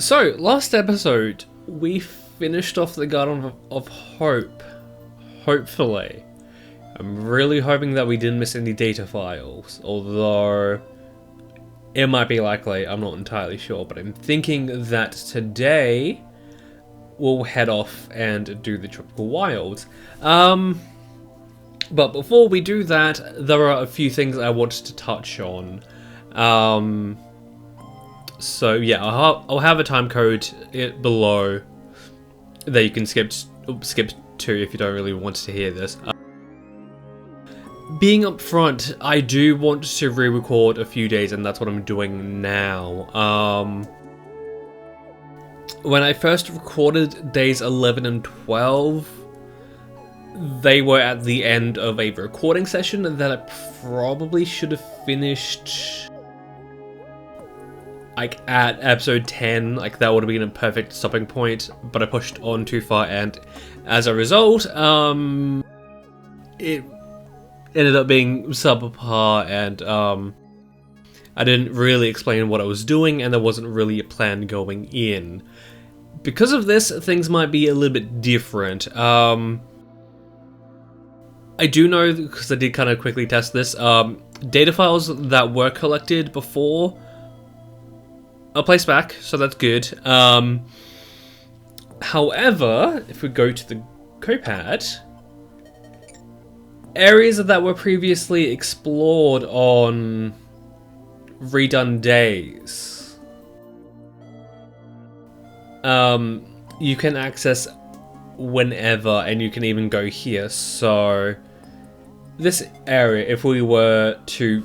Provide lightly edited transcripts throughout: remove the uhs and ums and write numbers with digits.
So, last episode, we finished off the Garden of Hope. Hopefully. I'm really hoping that we didn't miss any data files, although it might be likely, I'm not entirely sure, but I'm thinking that today we'll head off and do the Tropical Wilds. But before we do that, there are a few things I wanted to touch on. So yeah, I'll have a time code below that you can skip to if you don't really want to hear this. Being up front, I do want to re-record a few days, and that's what I'm doing now. When I first recorded days 11 and 12, they were at the end of a recording session that I probably should have finished like at episode 10, like that would have been a perfect stopping point, but I pushed on too far, and as a result, it ended up being subpar, and I didn't really explain what I was doing, and there wasn't really a plan going in. Because of this, things might be a little bit different. I do know, because I did kind of quickly test this, data files that were collected before are placed back, so that's good. However, if we go to the copad, areas that were previously explored on redone days, you can access whenever, and you can even go here. So this area, if we were to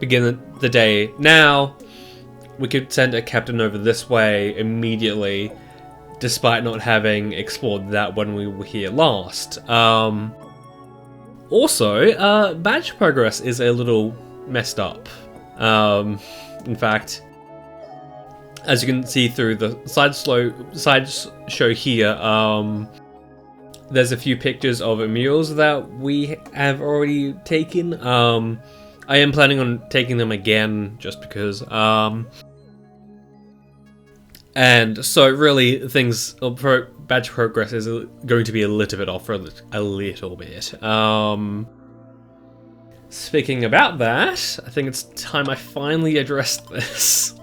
begin the day now, we could send a captain over this way immediately, despite not having explored that when we were here last. Also, badge progress is a little messed up. In fact, as you can see through the slideshow here, there's a few pictures of mules that we have already taken. I am planning on taking them again, just because. And so really, badge progress is going to be a little bit off for a little bit. Speaking about that, I think it's time I finally addressed this.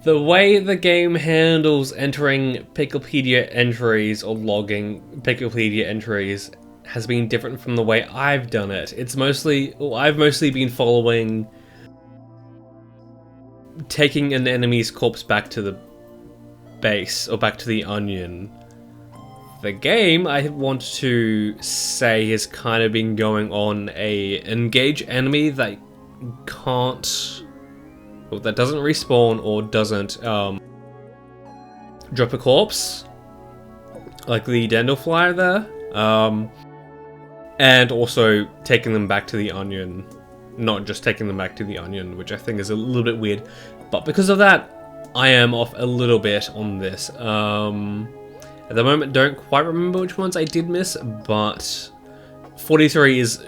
The way the game handles entering Pikmin entries or logging Pikmin entries has been different from the way I've done it. I've mostly been following taking an enemy's corpse back to the base, or back to the onion. The game, I want to say, has kind of been going on a engage enemy that can't, or that doesn't respawn, or doesn't drop a corpse, like the Dendelfly there, and also taking them back to the onion. Not just taking them back to the onion, which I think is a little bit weird. But because of that, I am off a little bit on this. At the moment, don't quite remember which ones I did miss, but 43 is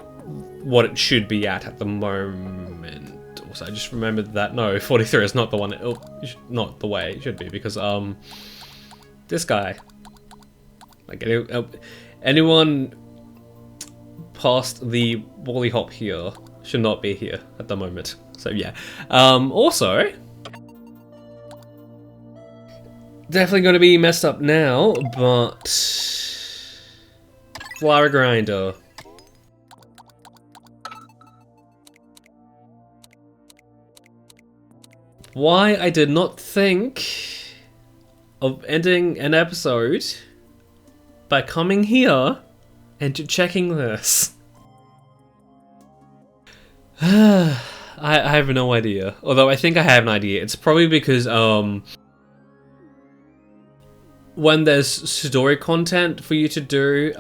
what it should be at the moment. Also, I just remembered that, no, 43 is not the one, not the way it should be, because, this guy, like, anyone past the Wally Hop here should not be here at the moment. So yeah. Also, definitely going to be messed up now, but flour grinder. Why I did not think of ending an episode by coming here and checking this. I have no idea. Although I think I have an idea. It's probably because when there's story content for you to do,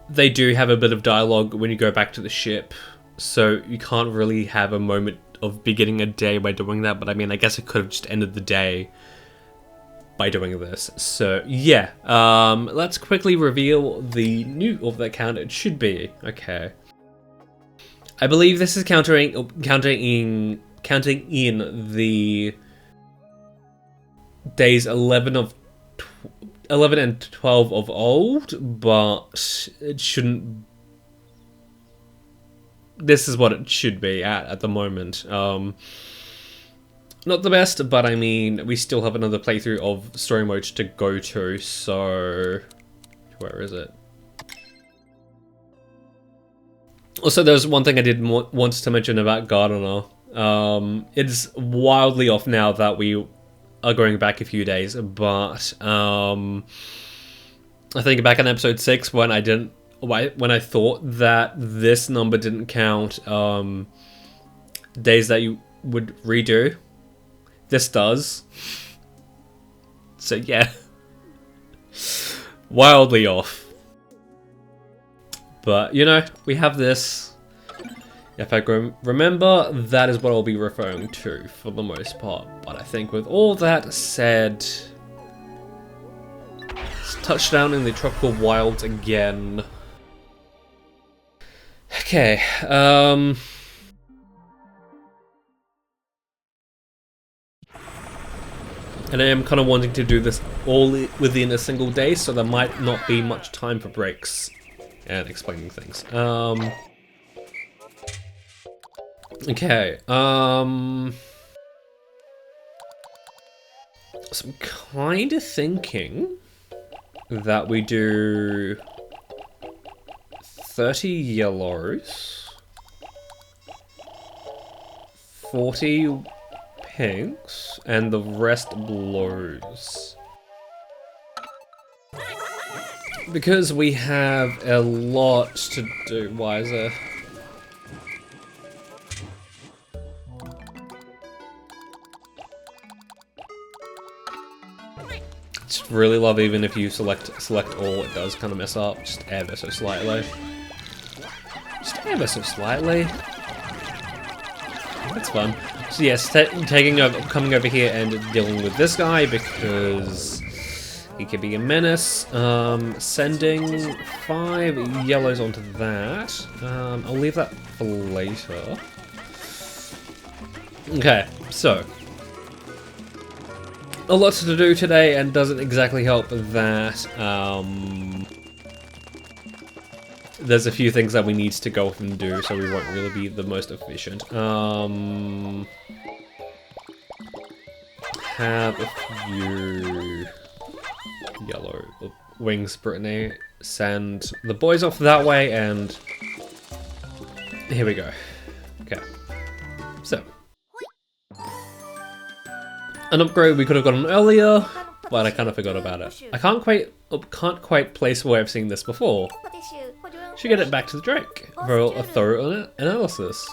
they do have a bit of dialogue when you go back to the ship. So you can't really have a moment of beginning a day by doing that. But I mean, I guess I could have just ended the day by doing this. So yeah, let's quickly reveal the new of the account. It should be okay. I believe this is counting in the days 11 and 12 of old, but it shouldn't. This is what it should be at the moment. Not the best, but I mean, we still have another playthrough of story mode to go to, so where is it? Also, there's one thing I did want to mention about Gardener. It's wildly off now that we are going back a few days, but I think back in episode 6 when I thought that this number didn't count days that you would redo. This does. So yeah. Wildly off. But, you know, we have this. If I remember, that is what I'll be referring to for the most part. But I think with all that said, let's touch down in the tropical wilds again. Okay, and I am kind of wanting to do this all within a single day, so there might not be much time for breaks and explaining things. Okay, so I'm kind of thinking that we do 30 yellows, 40 pinks, and the rest blues. Because we have a lot to do. Why is there? Just really love even if you select all, it does kind of mess up just ever so slightly. Just ever so slightly. That's fun. So yes, coming over here and dealing with this guy because he could be a menace. Sending 5 yellows onto that. I'll leave that for later. Okay, so a lot to do today, and doesn't exactly help that there's a few things that we need to go off and do, so we won't really be the most efficient. Have a few yellow wings, Brittany. Send the boys off that way, and here we go. Okay, so an upgrade we could have gotten earlier, but I kind of forgot about it. I can't quite place where I've seen this before. Should get it back to the Drake for a thorough analysis.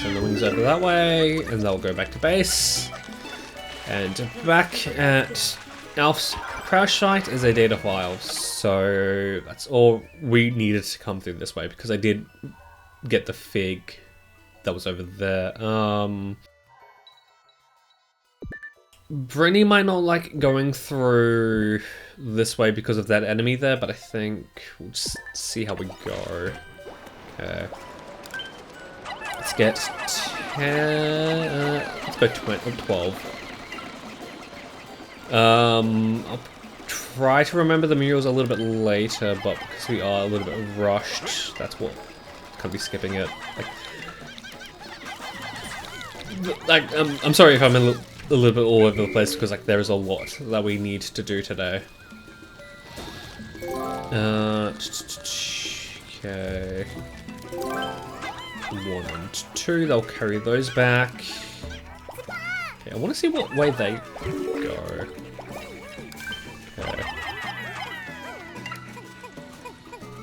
Send the wings over that way, and they'll go back to base. And back at Alf's crash site is a data file, so that's all we needed to come through this way, because I did get the fig that was over there. Brittany might not like going through this way because of that enemy there, but I think we'll just see how we go. Okay. Let's get 10... let's go 12. I'll try to remember the murals a little bit later, but because we are a little bit rushed, that's what... Can't be skipping it. I'm sorry if I'm a little bit all over the place, because like there is a lot that we need to do today. Okay. 1 and 2, they'll carry those back. Okay, I want to see what way they go. Okay.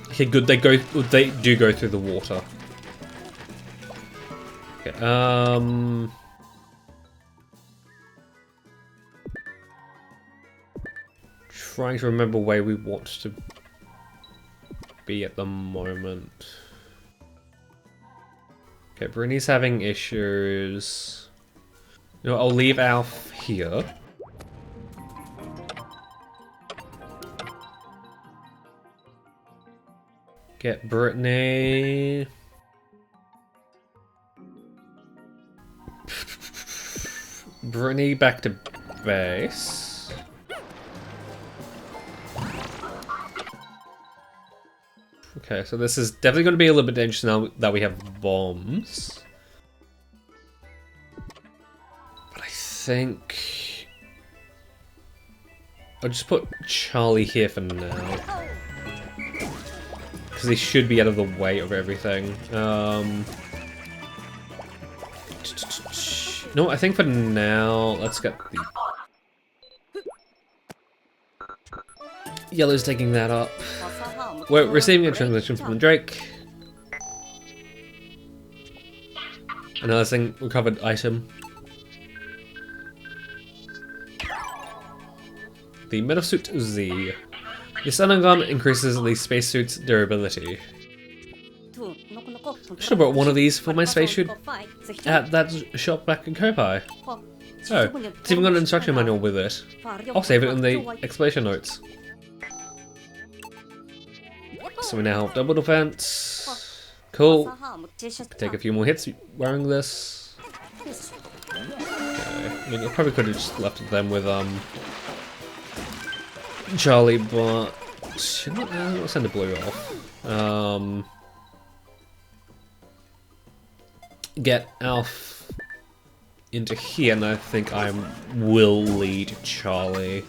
Okay, good. They do go through the water. Okay. Trying to remember where we want to be at the moment. Okay, Brittany's having issues. You know, I'll leave Alf here. Get Brittany. Brittany back to base. Okay, so this is definitely going to be a little bit dangerous now that we have bombs. But I think I'll just put Charlie here for now. Because he should be out of the way of everything. No, I think for now, let's get the... Yellow's taking that up. We're receiving a translation from the Drake. Another thing, recovered item. The Metal Suit Z. The Stun Gun increases the spacesuit's durability. Should have brought one of these for my spacesuit at that shop back in Kopai. Oh, it's even got an instruction manual with it. I'll save it in the explanation notes. So we now have double defense. Cool. Take a few more hits wearing this. Okay. I mean, I probably could have just left them with Charlie, but I'll send the blue off. Get Alf into here, and I think I will lead Charlie.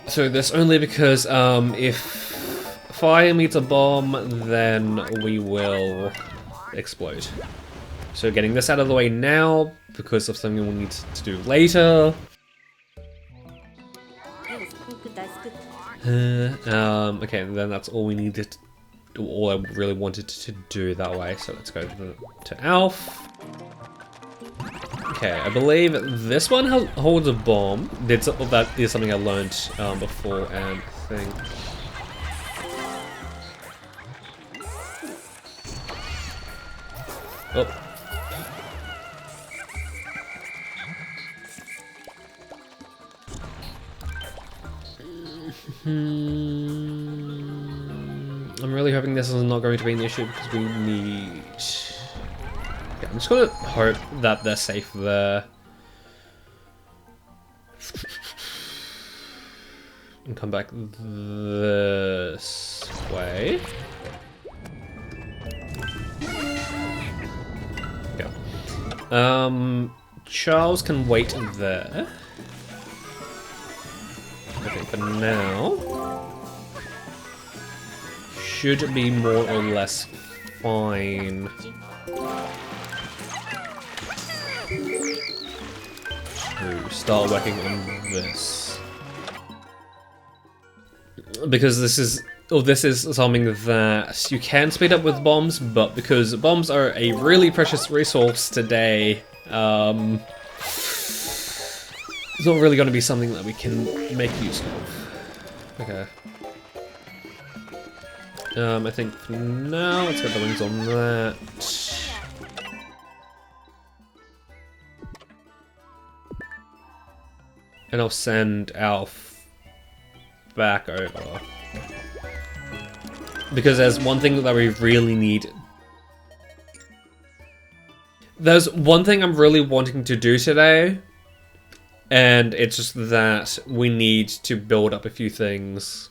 So this only because if fire meets a bomb, then we will explode. So getting this out of the way now because of something we'll need to do later. Okay, then that's all we needed. All I really wanted to do that way. So let's go to Alf. Okay, I believe this one holds a bomb. That is something I learned before, and I think. Oh. I'm really hoping this is not going to be an issue because we need... Yeah, I'm just gonna hope that they're safe there. And come back this way. Yeah. Charles can wait there. Okay, for now, should be more or less fine. To start working on this. Because this is something that you can speed up with bombs, but because bombs are a really precious resource today, it's not really going to be something that we can make use of. Okay. I think for now, let's get the wings on that. And I'll send Alf back over. Because there's one thing that we really need. There's one thing I'm really wanting to do today. And it's just that we need to build up a few things.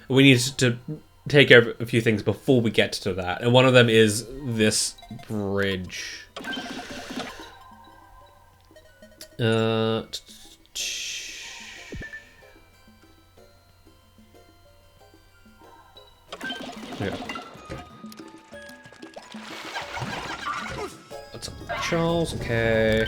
We need to take over a few things before we get to that. And one of them is this bridge. Yeah. That's Charles, okay.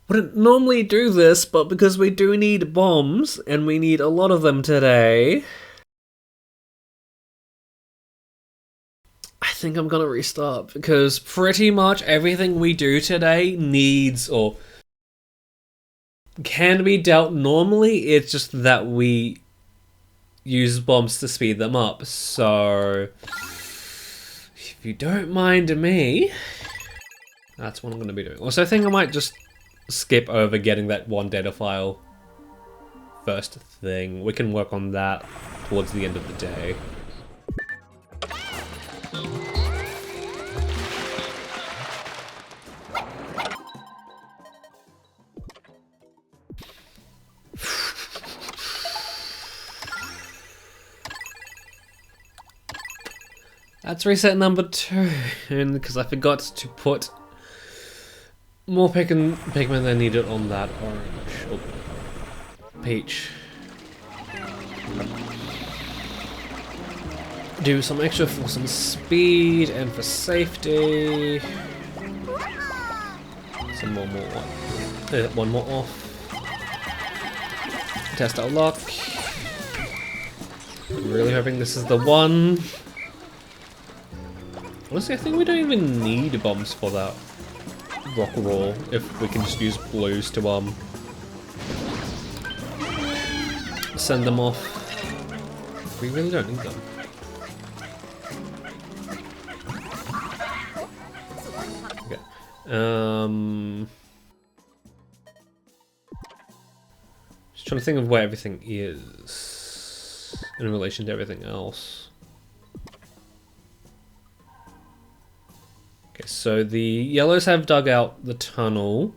Wouldn't normally do this, but because we do need bombs, and we need a lot of them today, I think I'm gonna restart, because pretty much everything we do today needs, or can be dealt normally. It's just that we use bombs to speed them up. So if you don't mind me, that's what I'm going to be doing. Also, I think I might just skip over getting that one data file first thing. We can work on that towards the end of the day. That's reset number 2, and because I forgot to put more Pikmin than needed on that orange. Oh, peach. Do some extra for some speed and for safety. Some more. One more off. Test our luck. I'm really hoping this is the one. Honestly, I think we don't even need bombs for that rock roll if we can just use blues to send them off. We really don't need them. Okay. Just trying to think of where everything is in relation to everything else. Okay, so the yellows have dug out the tunnel.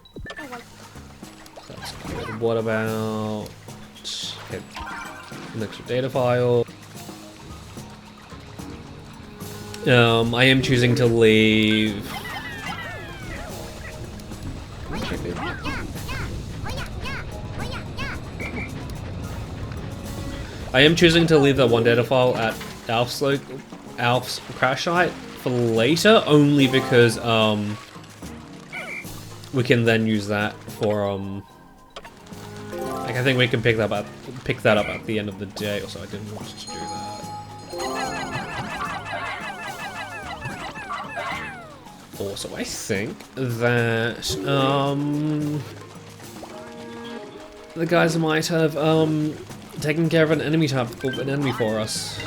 That's good. What about... Okay, an extra data file. I am choosing to leave... I am choosing to leave that one data file at Alf's crash site for later, only because we can then use that for like I think we can pick that up at the end of the day. Also, I didn't want to do that. Also, I think that the guys might have taken care of an enemy for us.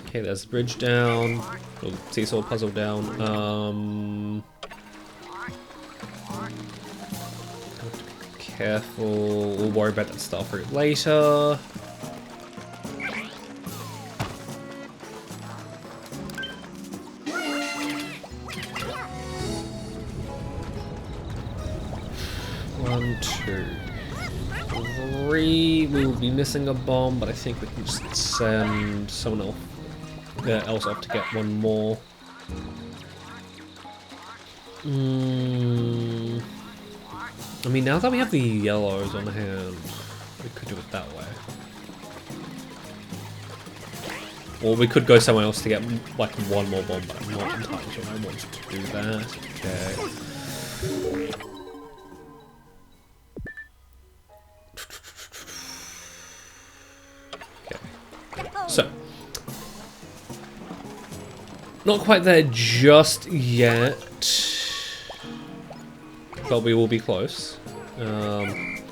Okay, there's the bridge down. Oh, seesaw puzzle down. Careful. We'll worry about that stuff later. One, two, three. We will be missing a bomb, but I think we can just send someone else off to get one more. I mean, now that we have the yellows on hand, we could do it that way. Or we could go somewhere else to get like one more bomb, but I'm not entirely sure I want to do that. Okay. So, not quite there just yet, but we will be close. I'm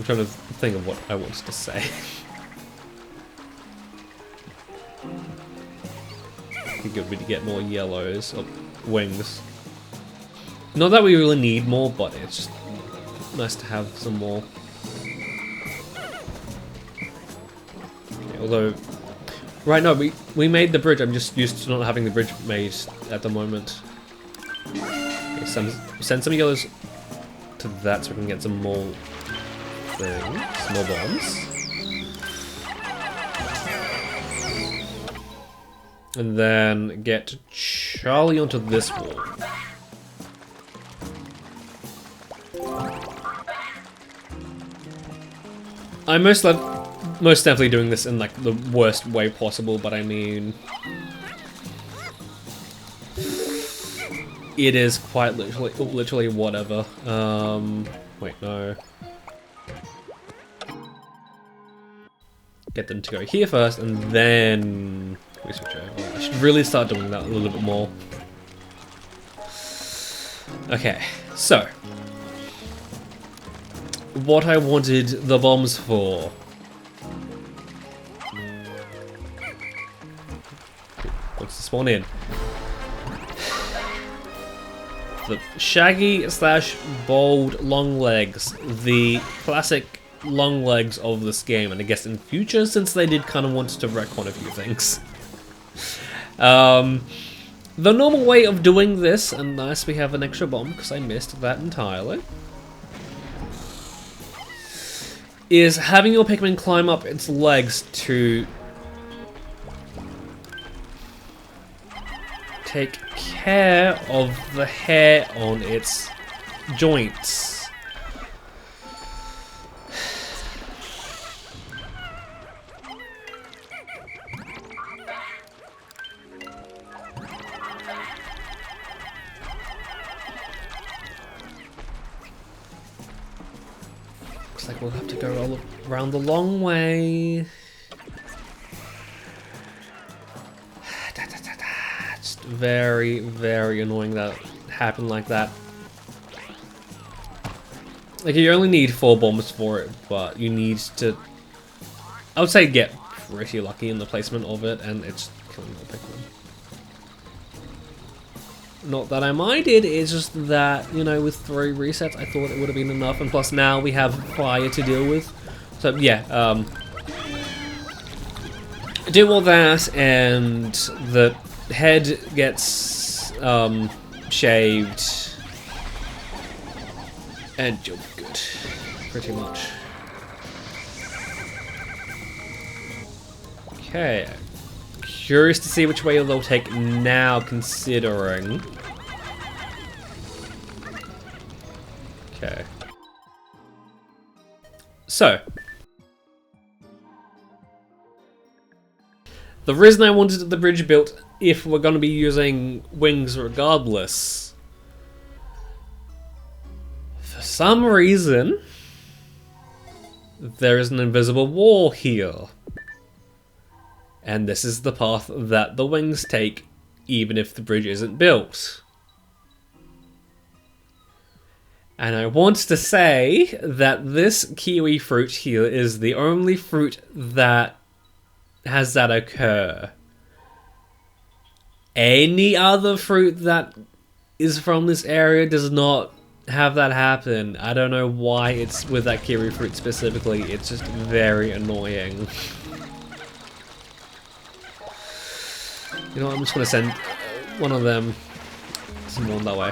trying to think of what I wanted to say. It'd be good to get more yellows, or wings. Not that we really need more, but it's just nice to have some more. Okay, although, right now we made the bridge. I'm just used to not having the bridge made at the moment. Okay, send some yellows to that so we can get some more things, more bombs. And then get Charlie onto this wall. I'm most definitely doing this in like the worst way possible, but I mean, it is quite literally whatever. Wait, no. Get them to go here first, and then we we switch over. I should really start doing that a little bit more. Okay, so what I wanted the bombs for. Wants to spawn in. The Shaggy / Bald Longlegs, the classic Longlegs of this game, and I guess in future, since they did kind of want to retcon a few things. The normal way of doing this, and nice we have an extra bomb because I missed that entirely, is having your Pikmin climb up its legs to take care of the hair on its joints. Looks like we'll have to go all around the long way. It's very, very annoying that it happened like that. Like, you only need 4 bombs for it, but you need to, I would say, get pretty lucky in the placement of it, and it's killing the Pikmin. Not that I minded, it's just that, you know, with 3 resets, I thought it would have been enough, and plus now we have fire to deal with. So, yeah, do all that, and the head gets shaved, and you're good, pretty much. Okay, curious to see which way they'll take now, considering. Okay. So, the reason I wanted the bridge built, if we're going to be using wings regardless, for some reason, there is an invisible wall here. And this is the path that the wings take, even if the bridge isn't built. And I want to say that this kiwi fruit here is the only fruit that has that occur. Any other fruit that is from this area does not have that happen. I don't know why it's with that kiwi fruit specifically. It's just very annoying. You know what, I'm just going to send one of them someone that way.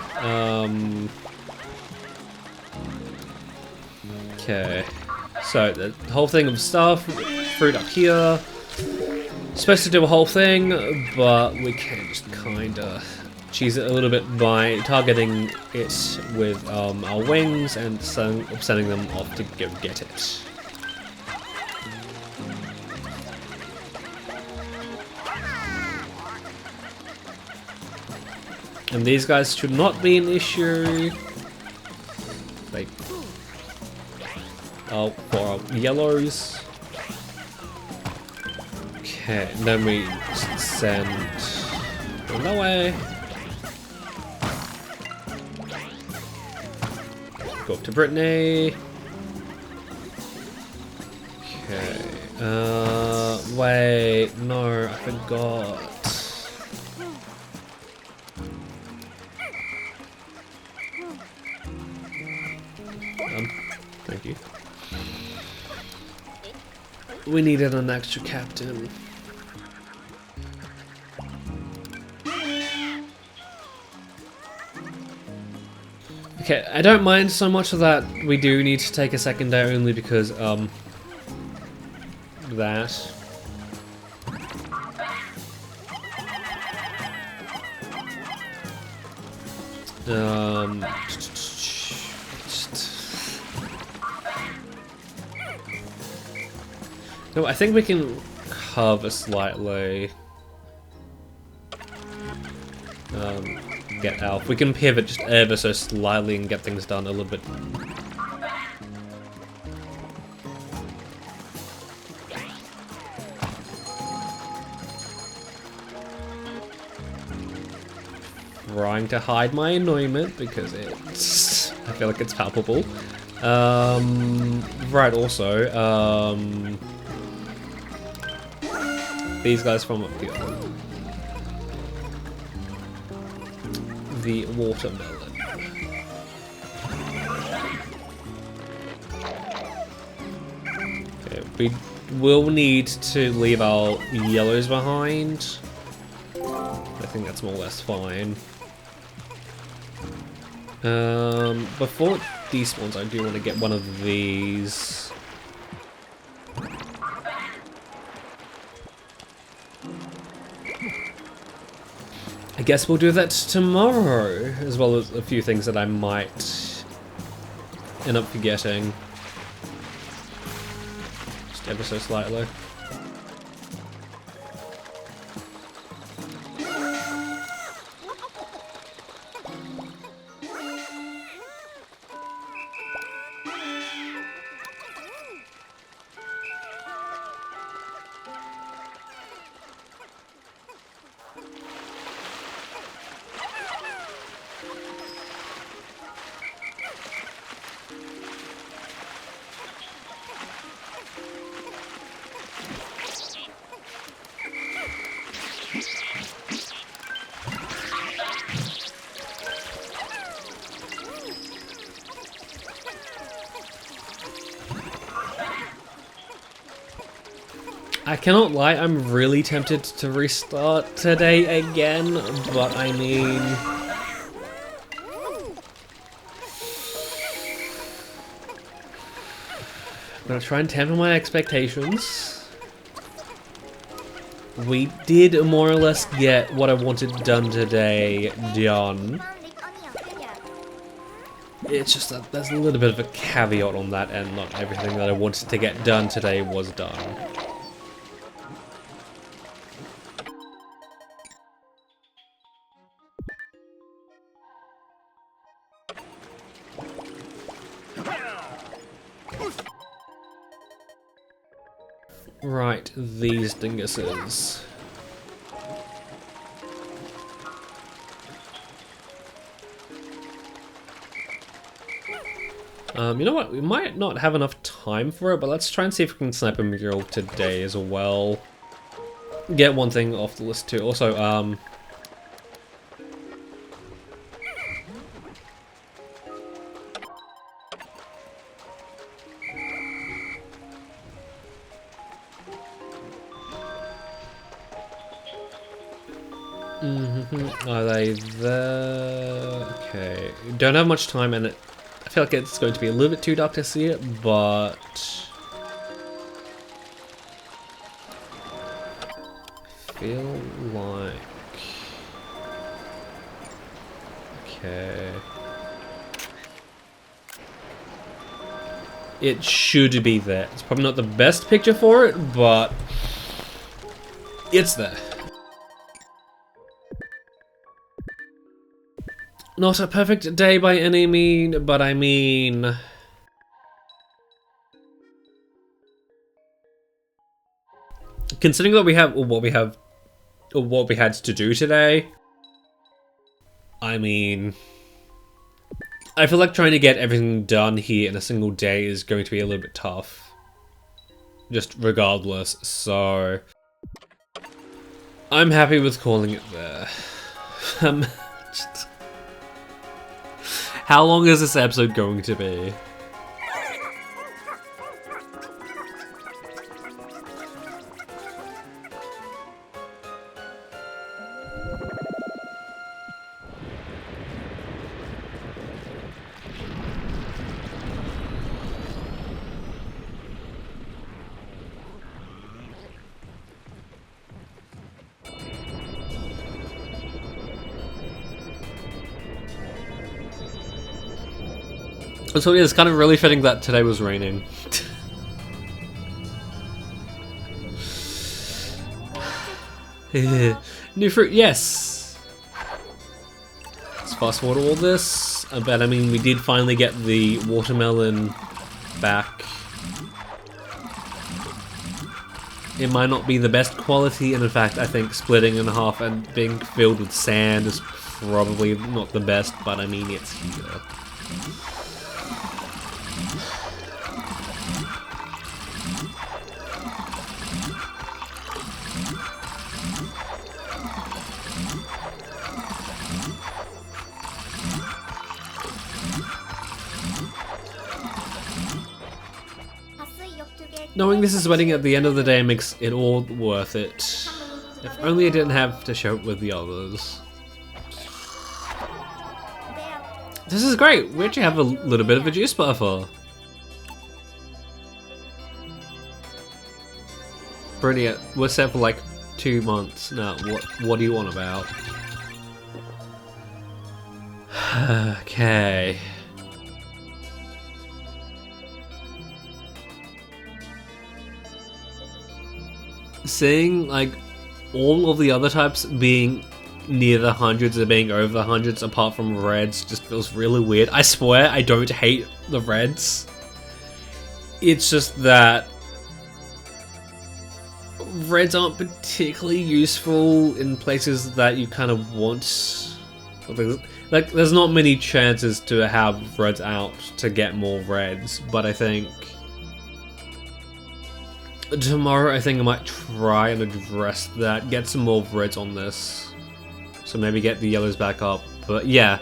Okay. So, the whole thing of stuff, fruit up here. Supposed to do a whole thing, but we can just kinda cheese it a little bit by targeting it with our wings and sending them off to go get it. And these guys should not be an issue. Like, oh, for our yellows. Okay, and then we send them that way. Go up to Brittany. Okay. Wait, no, I forgot. Thank you. We needed an extra captain. Okay, I don't mind so much of that. We do need to take a second day only because, that. No, I think we can cover slightly. Get Alf. We can pivot just ever so slightly and get things done a little bit. trying to hide my annoyment because I feel like it's palpable. Right, also, these guys from up here. The watermelon. Okay, we will need to leave our yellows behind. I think that's more or less fine. Before it despawns, I do want to get one of these. I guess we'll do that tomorrow, as well as a few things that I might end up forgetting. Just ever so slightly. I cannot lie, I'm really tempted to restart today again, but I mean... I'm gonna try and temper my expectations. We did more or less get what I wanted done today done. It's just that there's a little bit of a caveat on that, and not everything that I wanted to get done today was done. Right, these dinguses. You know what? We might not have enough time for it, but let's try and see if we can snipe a mural today as well. Get one thing off the list too. Also, are they there? Okay. Don't have much time, and I feel like it's going to be a little bit too dark to see it, but... I feel like... Okay... It should be there. It's probably not the best picture for it, but... It's there. Not a perfect day by any mean, but I mean... Considering that we have what we had to do today, I mean... I feel like trying to get everything done here in a single day is going to be a little bit tough. Just regardless, so... I'm happy with calling it there. How long is this episode going to be? So yeah, it's kind of really fitting that today was raining. New fruit, yes! Let's fast forward all this. But I mean, we did finally get the watermelon back. It might not be the best quality, and in fact, I think splitting in half and being filled with sand is probably not the best, but I mean, it's here. Knowing this is winning at the end of the day makes it all worth it. If only I didn't have to show it with the others. This is great! We actually have a little bit of a juice buffer. Brilliant. We're set for like 2 months now. What do you want about? Okay. Seeing like all of the other types being near the hundreds or being over the hundreds apart from reds just feels really weird. I swear I don't hate the reds. It's just that reds aren't particularly useful in places that you kind of want. Like there's not many chances to have reds out to get more reds, but I think tomorrow I think I might try and address that, get some more reds on this. So maybe get the yellows back up, but yeah.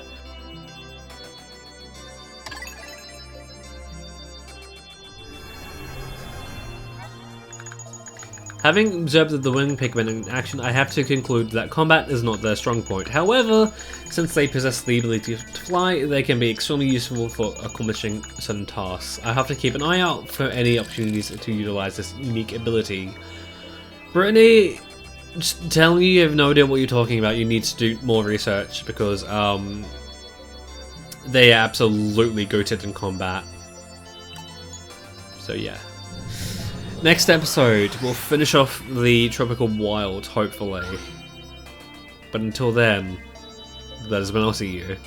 Having observed the winged Pikmin in action, I have to conclude that combat is not their strong point. However, since they possess the ability to fly, they can be extremely useful for accomplishing certain tasks. I have to keep an eye out for any opportunities to utilize this unique ability. Brittany, just telling you have no idea what you're talking about, you need to do more research because they are absolutely goated in combat. So yeah. Next episode, we'll finish off the Tropical Wild, hopefully. But until then, that is when I'll see you.